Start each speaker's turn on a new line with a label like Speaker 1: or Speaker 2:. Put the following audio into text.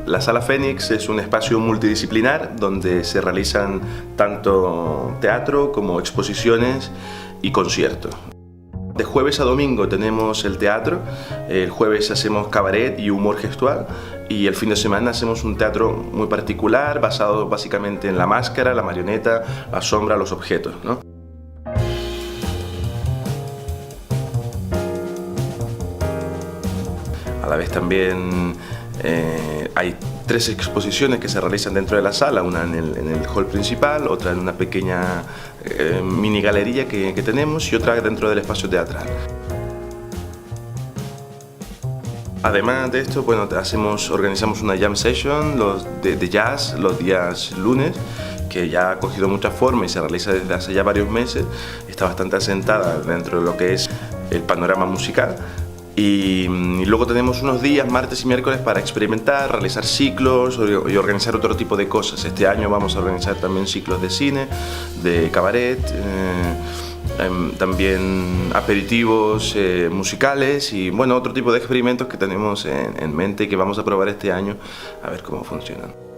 Speaker 1: La Sala Fénix es un espacio multidisciplinar donde se realizan tanto teatro como exposiciones y conciertos. De jueves a domingo tenemos el teatro, el jueves hacemos cabaret y humor gestual y el fin de semana hacemos un teatro muy particular basado básicamente en la máscara, la marioneta, la sombra, los objetos, ¿no? A la vez también hay 3 exposiciones que se realizan dentro de la sala, una en el hall principal, otra en una pequeña mini galería que tenemos y otra dentro del espacio teatral. Además de esto, bueno, organizamos una jam session de jazz los días lunes, que ya ha cogido mucha forma y se realiza desde hace ya varios meses, está bastante asentada dentro de lo que es el panorama musical. Y luego tenemos unos días, martes y miércoles, para experimentar, realizar ciclos y organizar otro tipo de cosas. Este año vamos a organizar también ciclos de cine, de cabaret, también aperitivos musicales y bueno, otro tipo de experimentos que tenemos en mente y que vamos a probar este año a ver cómo funcionan.